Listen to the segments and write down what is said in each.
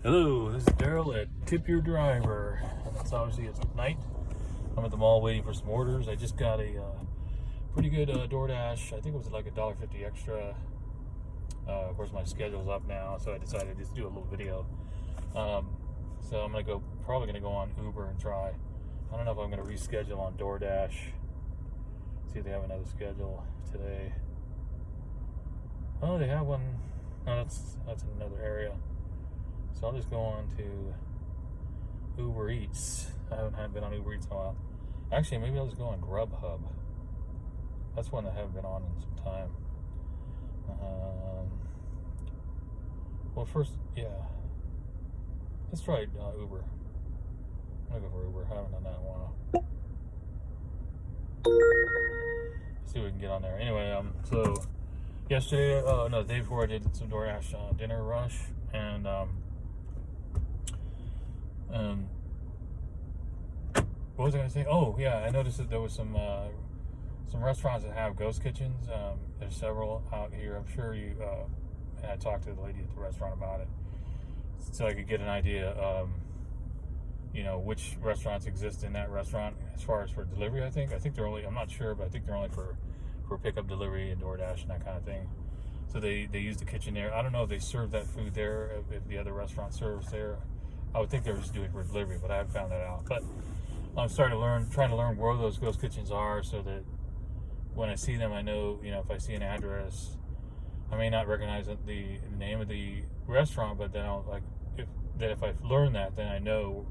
Hello, this is Daryl at Tip Your Driver. And it's night. I'm at the mall waiting for some orders. I just got a pretty good DoorDash. I think it was like $1.50 extra. Of course, my schedule's up now, so I decided to just do a little video. So I'm probably gonna go on Uber and try. I don't know if I'm gonna reschedule on DoorDash. See if they have another schedule today. Oh, they have one. No, that's in another area. So I'll just go on to Uber Eats. I haven't been on Uber Eats in a while. Actually, maybe I'll just go on Grubhub. That's one that I haven't been on in some time. Well, first, yeah. Let's try Uber. I'm gonna go for Uber. I haven't done that in a while. See what we can get on there. Anyway, so yesterday, no, the day before I did some DoorDash dinner rush, and what was I gonna say? Oh yeah, I noticed that there was some restaurants that have ghost kitchens. There's several out here. I'm sure you. And I talked to the lady at the restaurant about it, so I could get an idea. Which restaurants exist in that restaurant as far as for delivery. I think they're only. I'm not sure, but I think they're only for pickup, delivery, and DoorDash and that kind of thing. So they use the kitchen there. I don't know if they serve that food there, if the other restaurant serves there. I would think they were just doing it for delivery, but I haven't found that out. But I'm trying to learn where those ghost kitchens are, so that when I see them, I know, if I see an address, I may not recognize the name of the restaurant, but then if I learn that, then I know,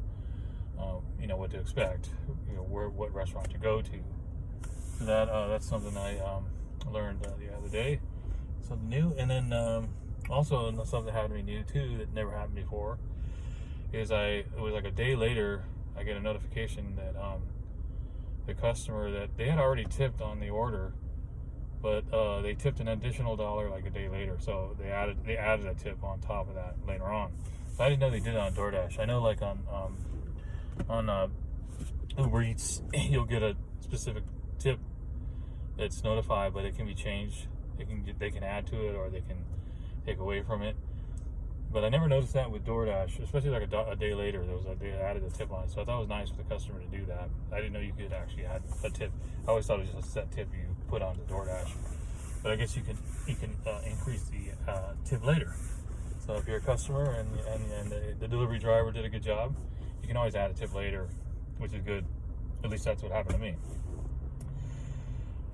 what to expect, what restaurant to go to. So that's something I learned the other day, something new. And then also something happened to me new too that never happened before. It was like a day later, I get a notification that the customer that they had already tipped on the order, but they tipped an additional $1 like a day later. So they added a tip on top of that later on. So I didn't know they did it on DoorDash. I know like on Uber Eats, you'll get a specific tip that's notified, but it can be changed. They can add to it, or they can take away from it. But I never noticed that with DoorDash, especially like a day later. They added a tip on it, so I thought it was nice for the customer to do that. I didn't know you could actually add a tip. I always thought it was just a set tip you put on the DoorDash, but I guess you can increase the tip later. So if you're a customer and the delivery driver did a good job, you can always add a tip later, which is good. At least that's what happened to me.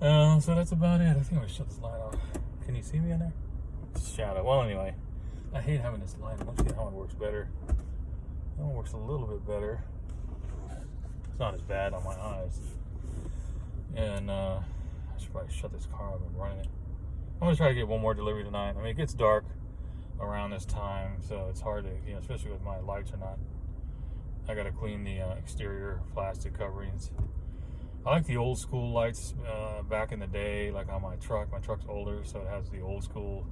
So that's about it. I think I'm gonna shut this light off. Can you see me in there? It's a shadow. Well, anyway. I hate having this light. I want to see how it works better. That one works a little bit better. It's not as bad on my eyes. And I should probably shut this car off and run it. I'm gonna try to get one more delivery tonight. I mean, it gets dark around this time, so it's hard to, especially with my lights or not. I gotta clean the exterior plastic coverings. I like the old school lights back in the day, like on my truck. My truck's older, so it has the old school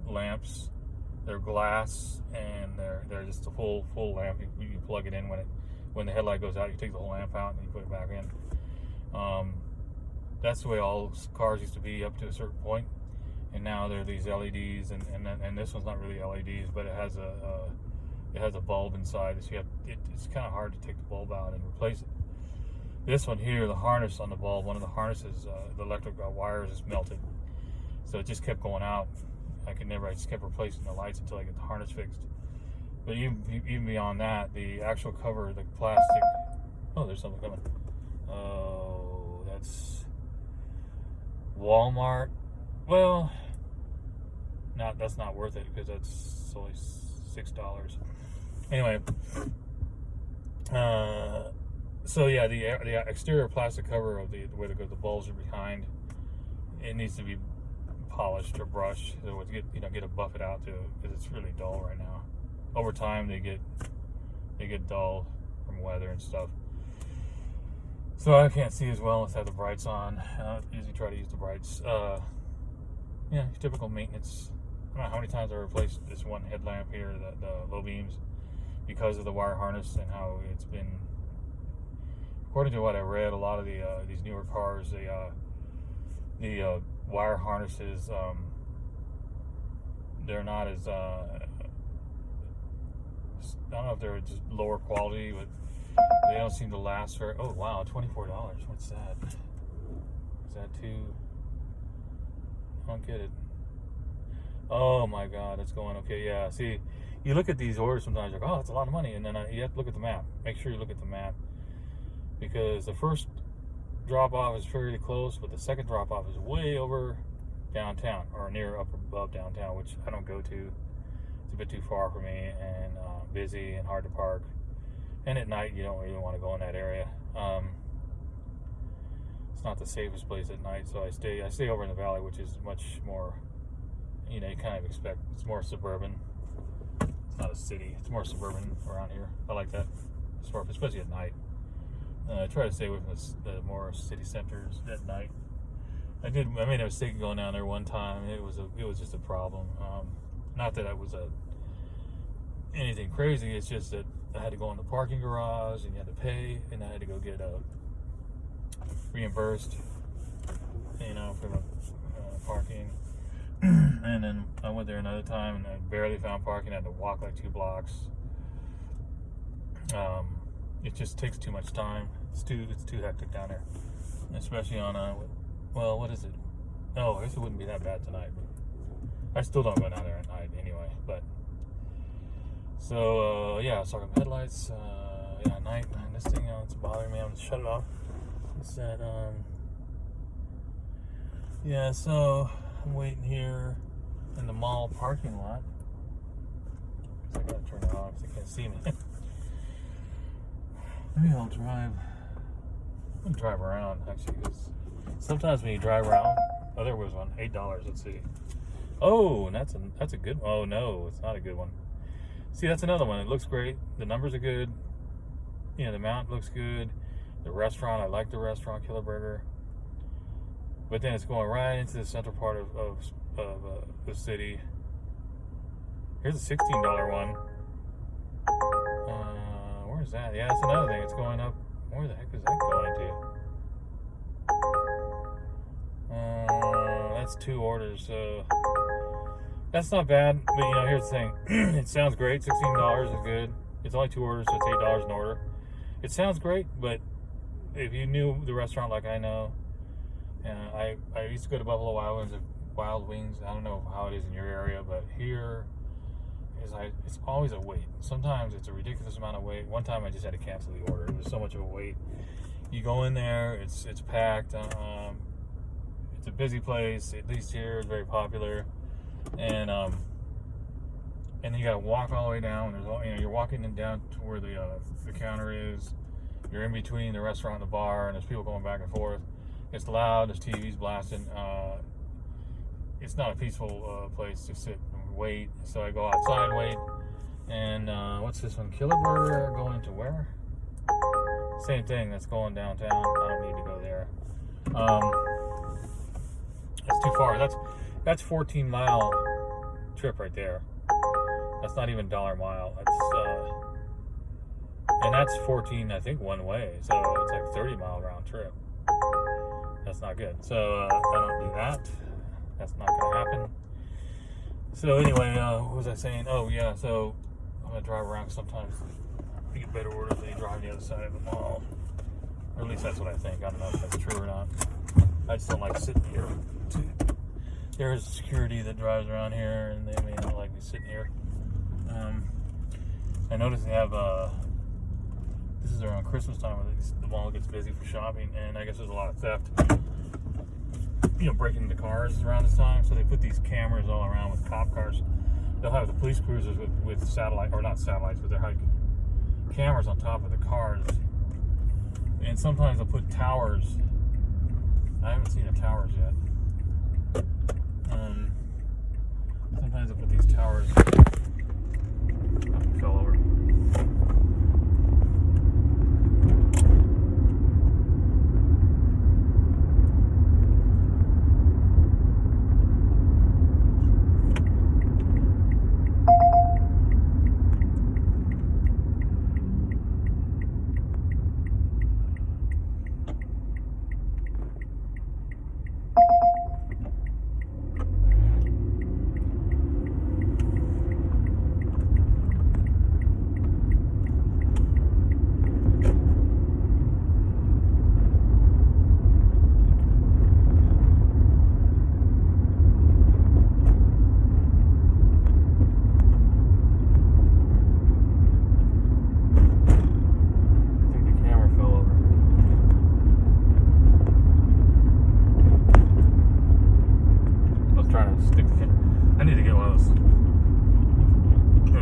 lamps. They're glass, and they're just a full lamp. You plug it in when the headlight goes out. You take the whole lamp out and you put it back in. That's the way all cars used to be up to a certain point, and now they're these LEDs, and this one's not really LEDs, but it has a bulb inside. So it's kind of hard to take the bulb out and replace it. This one here, the harness on the bulb, one of the harnesses, the electric wires is melted, so it just kept going out. I just kept replacing the lights until I get the harness fixed. But even beyond that, the actual cover, the plastic. Oh, there's something coming. Oh, that's Walmart. Well, that's not worth it because that's only $6. Anyway, so yeah, the exterior plastic cover of where the bulbs are behind, it needs to be polished or brushed, so to get it buffed out too, because it's really dull right now. Over time, they get dull from weather and stuff. So I can't see as well unless I have the brights on. I usually try to use the brights. Typical maintenance. I don't know how many times I replaced this one headlamp here, the low beams, because of the wire harness and how it's been. According to what I read, a lot of these newer cars, the wire harnesses, they're not as I don't know if they're just lower quality, but they don't seem to last very. Oh wow, $24. What's that? Is that too? I don't get it. Oh my God, it's going okay. Yeah, see, you look at these orders sometimes, you're like, oh, it's a lot of money, and then you have to look at the map. Make sure you look at the map, because the first drop off is fairly close, but the second drop off is way over downtown, or near up above downtown, which I don't go to. It's a bit too far for me, and busy and hard to park. And at night, you don't really want to go in that area. It's not the safest place at night, so I stay over in the valley, which is much more, you kind of expect. It's more suburban. It's not a city. It's more suburban around here. I like that, especially at night. I try to stay away from the more city centers at night. I made a mistake going down there one time. It was just a problem. Not that I was anything crazy. It's just that I had to go in the parking garage, and you had to pay, and I had to go get reimbursed, for the parking. And then I went there another time, and I barely found parking. I had to walk like 2 blocks. It just takes too much time. It's too hectic down there, especially on what is it? Oh, I guess it wouldn't be that bad tonight. But I still don't go down there at night anyway. But so yeah, I was talking about headlights. Yeah, night. Man, this thing, it's bothering me. I'm gonna shut it off. It's that yeah. So I'm waiting here in the mall parking lot. I gotta turn it on because they can't see me. Maybe I'll drive around actually, because sometimes when you drive around, oh, there was one, $8. Let's see. Oh, that's a good one. Oh no, it's not a good one. See, that's another one. It looks great. The numbers are good. The mount looks good. The restaurant, I like the restaurant, Killer Burger. But then it's going right into the central part of the city. Here's a $16 one. Where's that? Yeah, that's another thing. It's going up. Where the heck is that going to? That's 2 orders. That's not bad. But here's the thing. It sounds great. $16 is good. It's only 2 orders, so it's $8 an order. It sounds great, but if you knew the restaurant like I know, and I used to go to Buffalo Wild Wings. I don't know how it is in your area, but here it's always a wait. Sometimes it's a ridiculous amount of wait. One time I just had to cancel the order. There's so much of a wait. You go in there, it's packed. It's a busy place. At least here, it's very popular. And then you gotta walk all the way down. You're walking down to where the counter is. You're in between the restaurant and the bar, and there's people going back and forth. It's loud. There's TVs blasting. It's not a peaceful place to sit and wait. So I go outside and wait. And what's this one? Killer Burger going to where? Same thing. That's going downtown. I don't need to go there. That's too far. That's 14-mile trip right there. That's not even $1 mile. And that's 14, I think, one way. So it's like 30-mile round trip. That's not good. So I don't do that. That's not going to happen. So anyway, what was I saying? Oh yeah. So I'm gonna drive around. Sometimes you get better orders when you drive the other side of the mall. Or at least that's what I think. I don't know if that's true or not. I just don't like sitting here. There's security that drives around here, and they may not like me sitting here. I noticed they have this is around Christmas time when the mall gets busy for shopping, and I guess there's a lot of theft. Breaking into cars around this time, so they put these cameras all around with cop cars. They'll have the police cruisers with satellite, or not satellites, but they're like cameras on top of the cars. And sometimes they'll put towers. I haven't seen the towers yet. Sometimes they'll put these towers. I fell over.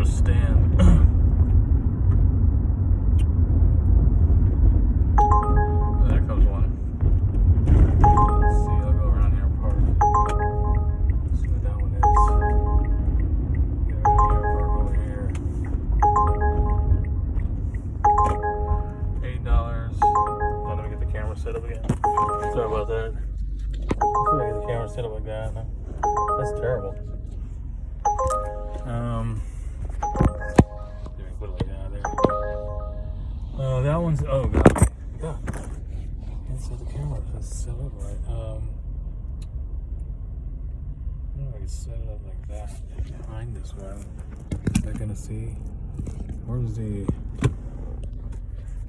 a stand. There comes one. Let's see, I'll go around here and park. Let's see what that one is. Get out of here, park over here. $8. Oh, let me get the camera set up again. Sorry about that. Let's see if I get the camera set up like that. That's terrible. Put it like that. There we go. Oh, that one's. Oh, God. God. Can't set the camera is set up right. I don't know if I can set it up like that. Behind this one. Is that gonna see? Where's the?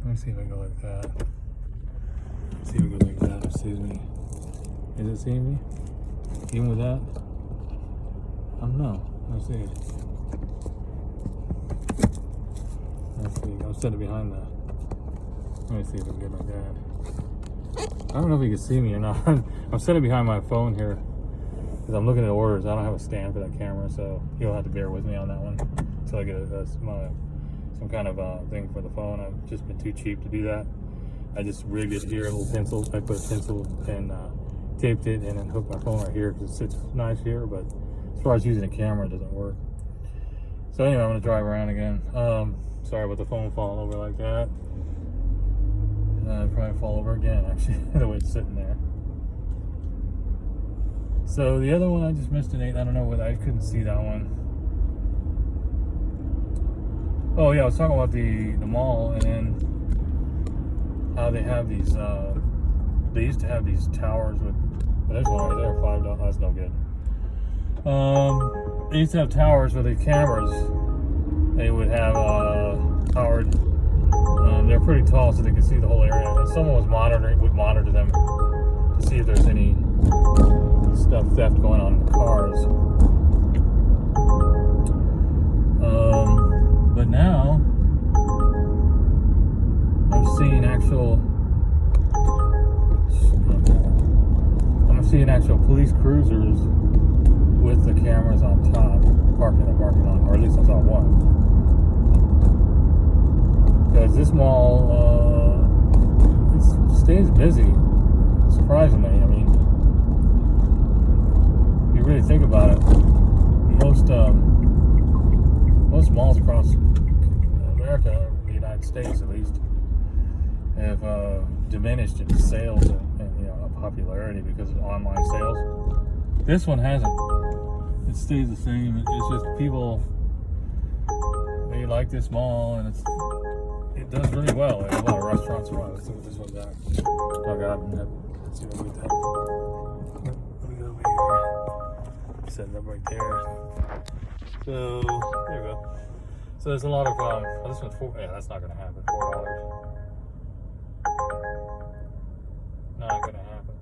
Let me see if I go like that. Let's see if it goes like that. It sees me. Is it seeing me? Even with that? I don't know. Let's see. Let's see. I'll set it behind that. Let me see if I can get like that. I don't know if you can see me or not. I'm setting behind my phone here because I'm looking at orders. I don't have a stand for that camera, so you'll have to bear with me on that one until I get some kind of thing for the phone. I've just been too cheap to do that. I just rigged it here, a little pencil. I put a pencil and taped it and then hooked my phone right here because it sits nice here, but as far as using a camera, it doesn't work. So anyway, I'm gonna drive around again. Sorry about the phone falling over like that. I'd probably fall over again, actually, the way it's sitting there. So the other one, I just missed an 8. I don't know whether I couldn't see that one. Oh yeah, I was talking about the mall and then how they have these. They used to have these towers with. Oh, there's one right there, $5. That's no good. They used to have towers with the cameras. They would have powered. They're pretty tall, so they could see the whole area. And someone would monitor them to see if there's any theft going on in the cars. But now I'm seeing actual police cruisers with the cameras on top, parked in the parking lot, or at least I saw one. Because this mall, it stays busy, surprisingly. I mean, if you really think about it, most malls across America, the United States at least, have diminished in sales and popularity because of online sales. This one hasn't. It stays the same. It's just people, they like this mall, and it does really well. There's a lot of restaurants around. Let's see what this one's at. Oh God, let's see if I can get that. Let me go over here. Set it up right there. So there we go. So there's a lot of this one's $4. Yeah, that's not gonna happen. $4. Not gonna happen.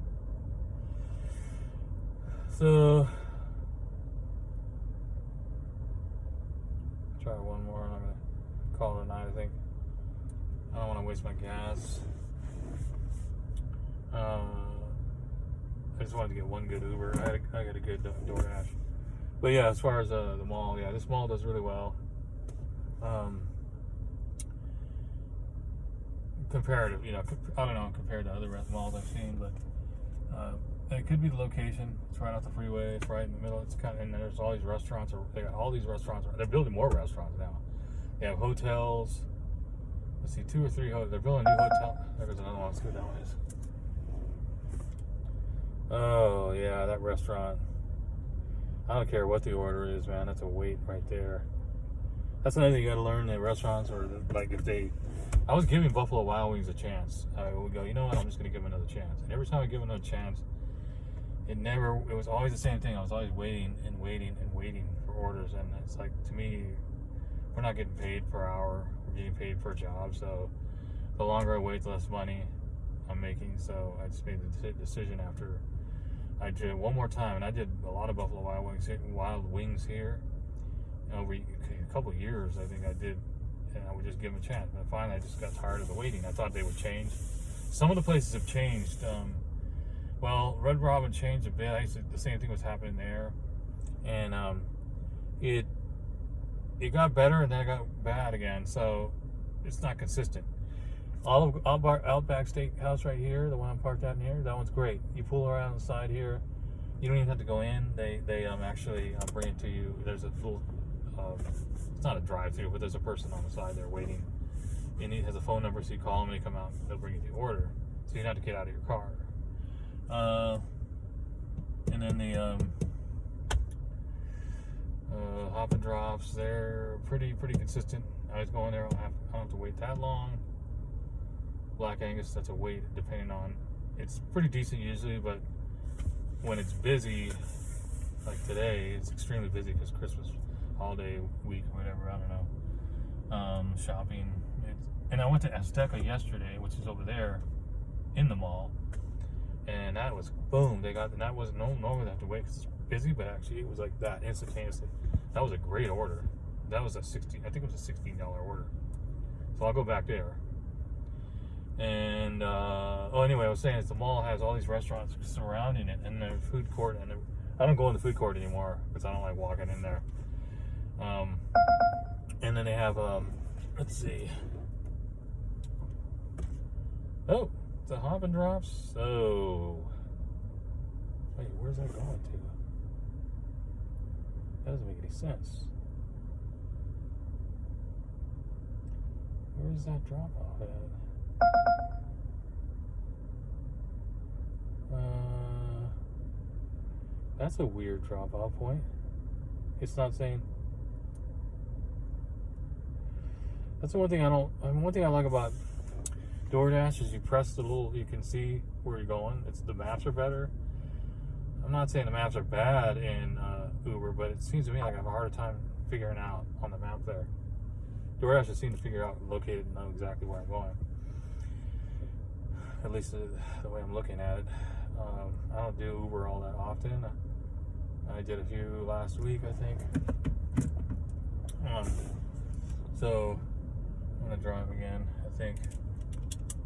So try one more and I'm gonna call it a night, I think. I don't want to waste my gas. I just wanted to get one good Uber. I got a good DoorDash. But yeah, as far as the mall, yeah, this mall does really well. Comparative, I don't know, compared to other malls I've seen, but it could be the location. It's right off the freeway. It's right in the middle. It's kind of, and there's all these restaurants. They got all these restaurants. They're building more restaurants now. They have hotels. Let's see, 2 or 3 hotels. They're building a new hotel. There's another one. Let's see what that one is. Oh yeah, that restaurant. I don't care what the order is, man. That's a wait right there. That's another thing you got to learn in restaurants, or like if they. I was giving Buffalo Wild Wings a chance. I would go, you know what? I'm just going to give them another chance. And every time I give them another chance, it was always the same thing. I was always waiting and waiting and waiting for orders. And it's like, to me, we're not getting paid per hour. We're getting paid per job. So the longer I wait, the less money I'm making. So I just made the decision after I did it one more time. And I did a lot of Buffalo Wild Wings here. Over a couple of years, I think I did. And I would just give them a chance. But finally, I just got tired of the waiting. I thought they would change. Some of the places have changed. Well, Red Robin changed a bit. The same thing was happening there, and it it got better and then it got bad again. So it's not consistent. Outback Steakhouse right here, the one I'm parked out in here, that one's great. You pull around the side here. You don't even have to go in. They actually bring it to you. There's a full, it's not a drive-through, but there's a person on the side there waiting. And he has a phone number, so you call them and they come out and they'll bring you the order. So you don't have to get out of your car. And then the hop and drops, they're pretty consistent. I was going there, I don't have to wait that long. Black Angus, that's a wait depending on, it's pretty decent usually, but when it's busy, like today, it's extremely busy because Christmas holiday week or whatever, I don't know. Shopping. And I went to Azteca yesterday, which is over there in the mall, and that was boom. And that wasn't normally they have to wait because it's busy, but actually it was like that instantaneously. That was a great order. That was I think it was a $16 order. So I'll go back there. And anyway, I was saying is the mall has all these restaurants surrounding it, and the food court, and I don't go in the food court anymore because I don't like walking in there. And then they have let's see. Oh, the hop and drops. Oh, wait, where's that going to? That doesn't make any sense. Where's that drop off at? That's a weird drop off point. It's not saying. That's the one thing one thing I like about DoorDash is you press the little, you can see where you're going. The maps are better. I'm not saying the maps are bad in Uber, but it seems to me like I have a harder time figuring out on the map there. DoorDash just seems to figure out, locate and know exactly where I'm going. At least the way I'm looking at it. I don't do Uber all that often. I did a few last week, I think. So I'm gonna drive again, I think.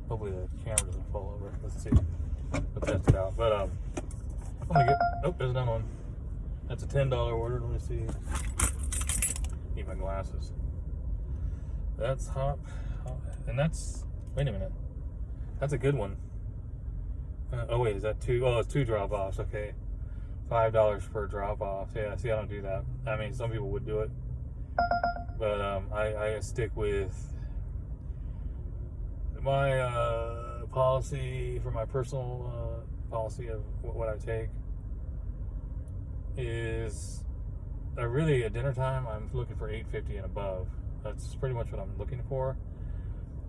Hopefully the camera doesn't fall over. Let's see. We'll test it out. But I'm gonna get. Oh, there's another one. That's a $10 order. Let me see. Need my glasses. That's hop, and that's. Wait a minute. That's a good one. Oh wait, is that two? Oh, it's 2 drop-offs. Okay, $5 per drop-off. Yeah, see, I don't do that. I mean, some people would do it, but I stick with my policy for my personal policy of what I take is really at dinner time. I'm looking for $8.50 and above. That's pretty much what I'm looking for,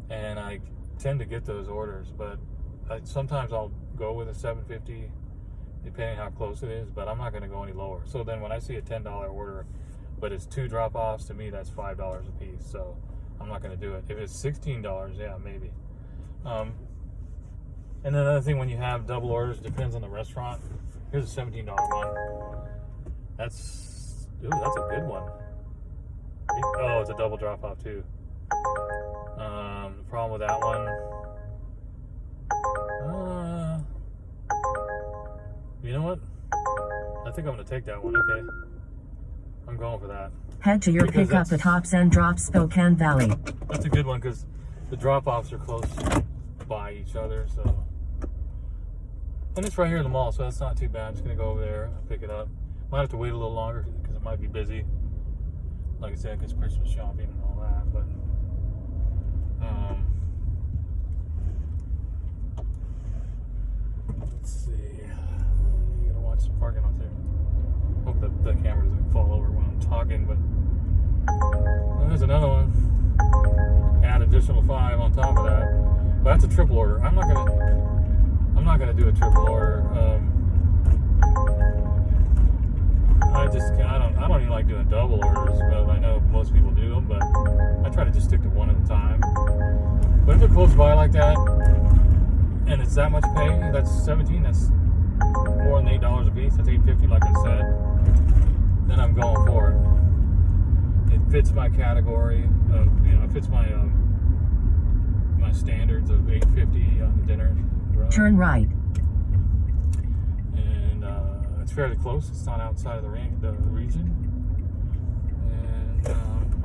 and I tend to get those orders, but sometimes I'll go with a $7.50 depending how close it is, but I'm not going to go any lower. So then when I see a $10 order but it's 2 drop-offs, to me that's $5 a piece, so I'm not going to do it. If it's $16, yeah, maybe. And then another thing, when you have double orders, depends on the restaurant. Here's a $17 one. That's a good one. Oh, it's a double drop-off too. The problem with that one, you know what? I think I'm going to take that one. Okay. I'm going for that. Head to your pickup at Hops and Drops, Spokane Valley. That's a good one because the drop-offs are close by each other. So, and it's right here in the mall, so that's not too bad. I'm just going to go over there and pick it up. Might have to wait a little longer because it might be busy. Like I said, because Christmas shopping and all that. But let's see. You gotta watch the parking lot there. Hope that the camera doesn't fall over when I'm talking. But there's another one. Add additional 5 on top of that. But that's a triple order. I'm not gonna do a triple order. I don't even like doing double orders, but I know most people do them, but I try to just stick to one at a time. But if they're close by like that, and it's that much pay, that's 17, that's more than $8 a piece, that's $8.50 like I said, then I'm going for it. It fits my category of, it fits my my standards of $8.50 on the dinner. Turn right. It's fairly close. It's not outside of the region, and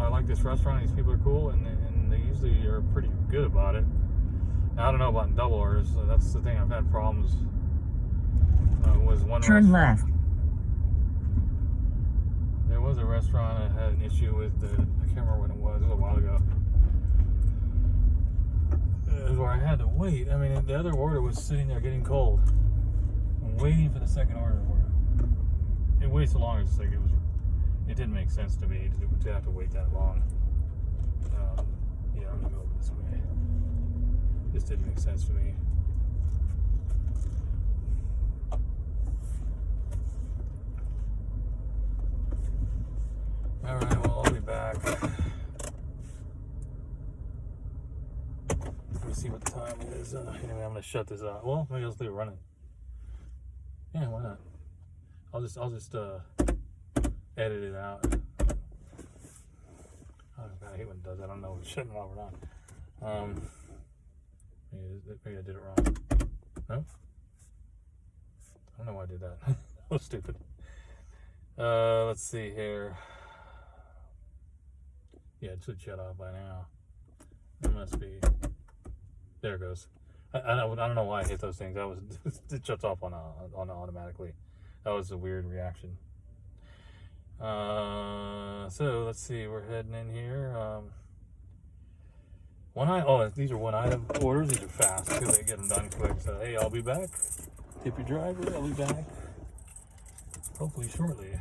I like this restaurant. These people are cool, and they usually are pretty good about it. Now, I don't know about double orders. So that's the thing. I've had problems. Was one Turn restaurant. left. There was a restaurant that had an issue with I can't remember when it was. It was a while ago. Where I had to wait. I mean, the other order was sitting there getting cold. I'm waiting for the second order. It waited so long. It's like it didn't make sense to me to have to wait that long. Yeah, I'm gonna go over this way. This didn't make sense to me. All right, well, I'll be back. Let me see what time it is. Anyway, I'm gonna shut this out. Well, maybe I'll just leave it running. Yeah, why not? I'll just edit it out. I hate when it does that. I don't know if it's shutting it off or not. Maybe I did it wrong. No? I don't know why I did that. That was stupid. Let's see here. Yeah, it should shut off by now. It must be. There it goes. I don't know why I hit those things. It shuts off on automatically. That was a weird reaction. So let's see. We're heading in here. These are one item orders. These are fast because they get them done quick. So hey, I'll be back. Tip your driver. I'll be back. Hopefully shortly.